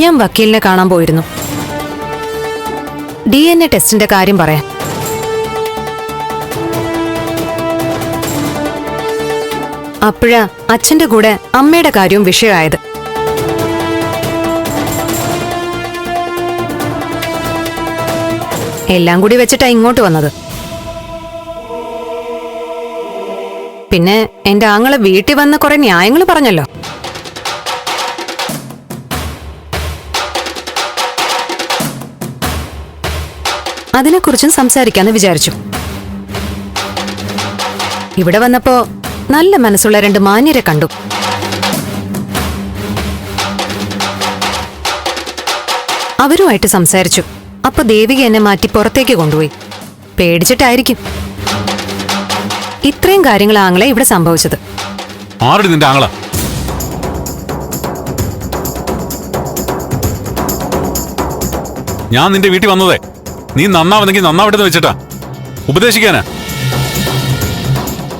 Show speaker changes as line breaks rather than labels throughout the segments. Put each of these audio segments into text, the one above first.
ഞാൻ വക്കീലിനെ കാണാൻ പോയിരുന്നു. DNA ടെസ്റ്റിന്റെ കാര്യം പറയാൻ. അപ്പോഴാ അച്ഛന്റെ കൂടെ അമ്മയുടെ കാര്യവും വിഷയമായത്. എല്ലാം കൂടി വെച്ചിട്ടാ ഇങ്ങോട്ട് വന്നത്. പിന്നെ എന്റെ ആങ്ങളെ വീട്ടിൽ വന്ന് കുറെ ന്യായങ്ങൾ പറഞ്ഞല്ലോ. അതിനെക്കുറിച്ചും സംസാരിക്കാന്ന് വിചാരിച്ചു. ഇവിടെ വന്നപ്പോ നല്ല മനസ്സുള്ള രണ്ട് മാന്യരെ കണ്ടു. അവരുമായിട്ട് സംസാരിച്ചു. അപ്പൊ ദേവിക എന്നെ മാറ്റി പുറത്തേക്ക് കൊണ്ടുപോയി. പേടിച്ചിട്ടായിരിക്കും ഇത്രയും കാര്യങ്ങൾ ആങ്ങളെ ഇവിടെ സംഭവിച്ചത്.
ആരുടെ നിന്റെ ആങ്ങള? ഞാൻ നിന്റെ വീട്ടിൽ വന്നതേ നീ നന്നാവുന്നെങ്കിൽ നന്നാവട്ടെന്ന് വെച്ചിട്ടാ, ഉപദേശിക്കാനാ.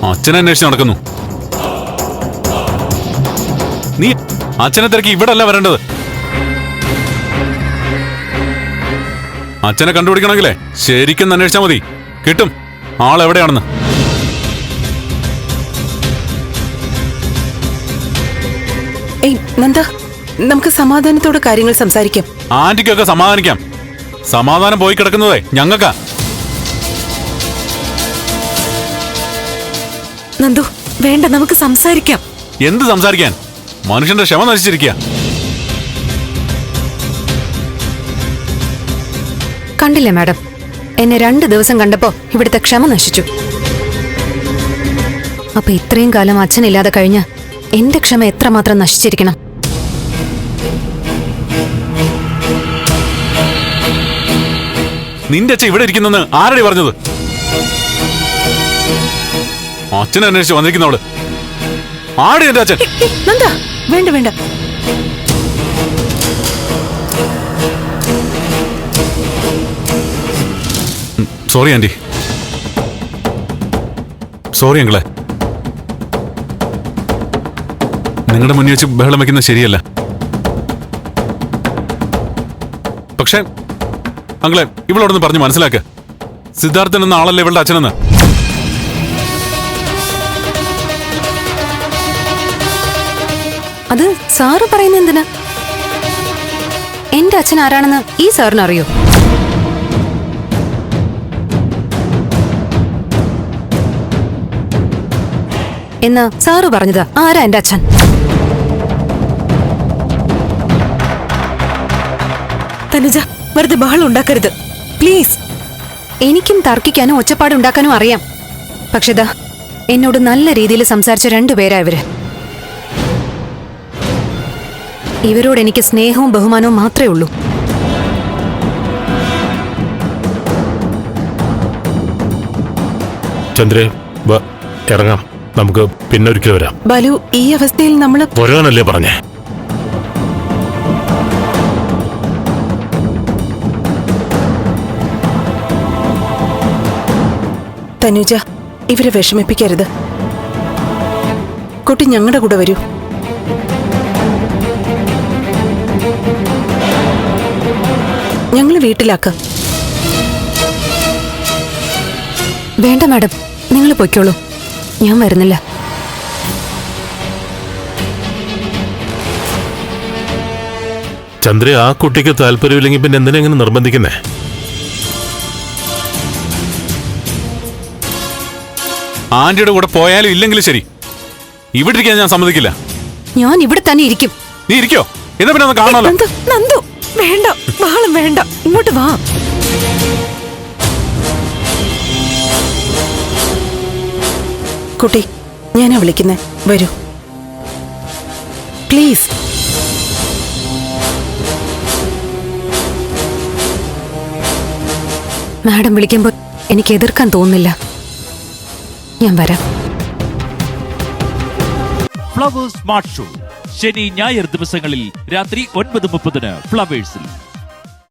അച്ഛനെ അന്വേഷിച്ച് നടക്കുന്നു. നീ അച്ഛനെ തിരക്കി ഇവിടെ അല്ല വരേണ്ടത്. അച്ഛനെ കണ്ടുപിടിക്കണമെങ്കിലേ ശരിക്കും അന്വേഷിച്ചാൽ മതി, കിട്ടും ആളെവിടെയാണെന്ന്.
നന്ദ, നമുക്ക് സമാധാനത്തോടെ കാര്യങ്ങൾ സംസാരിക്കാം.
ആന്റിക്കൊക്കെ സമാധാനിക്കാം. സമാധാനം പോയി കിടക്കുന്നതേ ഞങ്ങൾക്കാ.
നന്ദു വേണ്ട, നമുക്ക് സംസാരിക്കാം.
എന്ത് സംസാരിക്കാൻ? മനുഷ്യന്റെ ക്ഷമ നശിച്ചിരിക്കുക.
കണ്ടില്ലേ മാഡം, എന്നെ 2 ദിവസം കണ്ടപ്പോ ഇവിടുത്തെ ക്ഷമ നശിച്ചു. അപ്പൊ ഇത്രയും കാലം അച്ഛനില്ലാതെ കഴിഞ്ഞ എന്റെ ക്ഷമ എത്രമാത്രം നശിച്ചിരിക്കണം.
നിന്റെ അച്ഛൻ ഇവിടെ ഇരിക്കുന്നെന്ന് ആരടി പറഞ്ഞത്? അച്ഛനെ അന്വേഷിച്ച് വന്നിരിക്കുന്നവള് ആടി എന്റെ അച്ഛൻ.
നന്ദ വേണ്ട വേണ്ട.
സോറി ആന്റി, സോറി അങ്കിളെ. നിങ്ങളുടെ മുന്നിൽ വെച്ച് ബഹളം വയ്ക്കുന്നത് ശരിയല്ല. പക്ഷേ അങ്കിളെ, ഇവളോടൊന്ന് പറഞ്ഞ് മനസ്സിലാക്ക. സിദ്ധാർത്ഥൻ എന്ന ആളല്ലേ ഇവളുടെ അച്ഛനെന്ന്.
അത് സാറ് പറയുന്ന എന്തിനാ? എന്റെ അച്ഛൻ ആരാണെന്ന് ഈ സാറിന് അറിയോ? എന്നാ സാറ് പറഞ്ഞതാ ആരാ എന്റെ അച്ഛൻ?
തനുജ, വെറുതെ ബഹളം ഉണ്ടാക്കരുത് പ്ലീസ്.
എനിക്കും തർക്കിക്കാനും ഒച്ചപ്പാടുണ്ടാക്കാനും അറിയാം. പക്ഷെ ദാ എന്നോട് നല്ല രീതിയിൽ സംസാരിച്ച 2 പേരാ ഇവര്. ഇവരോട് എനിക്ക് സ്നേഹവും ബഹുമാനവും മാത്രമേ ഉള്ളൂ.
ചന്ദ്രേ, ഇറങ്ങാം. നമുക്ക് പിന്നെ ഒരിക്കൽ വരാം.
ബാലു, ഈ അവസ്ഥയിൽ നമ്മള്
വരാനല്ലേ പറഞ്ഞേ?
തനുജ, ഇവരെ വിഷമിപ്പിക്കരുത്. കുട്ടി ഞങ്ങളുടെ കൂടെ വരൂ. ഞങ്ങള് വീട്ടിലാക്കാം.
വേണ്ട മാഡം, നിങ്ങൾ പൊയ്ക്കോളൂ, ഞാൻ വരുന്നില്ല.
ചന്ദ്ര, ആ കുട്ടിക്ക് താല്പര്യമില്ലെങ്കിൽ പിന്നെ എന്തിനാ ഇങ്ങനെ നിർബന്ധിക്കുന്നേ?
ആന്റിയുടെ കൂടെ പോയാലും ഇല്ലെങ്കിലും ശരി, ഇവിടെ ഇരിക്കാൻ ഞാൻ സമ്മതിക്കില്ല.
ഞാൻ ഇവിടെ തന്നെ ഇരിക്കും.
നീ ഇരിക്കോ? എന്നാ പിന്നെ ഒന്ന് കാണാമല്ലോ.
നന്ദു വേണ്ട, ബഹളം വേണ്ട, ഇങ്ങോട്ട് വാ. കുട്ടി, ഞാനാ വിളിക്കുന്നേ, വരൂ പ്ലീസ്.
മാഡം വിളിക്കുമ്പോൾ എനിക്ക് എതിർക്കാൻ തോന്നുന്നില്ല. ഞാൻ വരാം.
ഫ്ലവേഴ്സ് സ്മാർട്ട് ഷോ ശനി ഞായർ ദിവസങ്ങളിൽ രാത്രി 9:30 ഫ്ലവേഴ്സിൽ.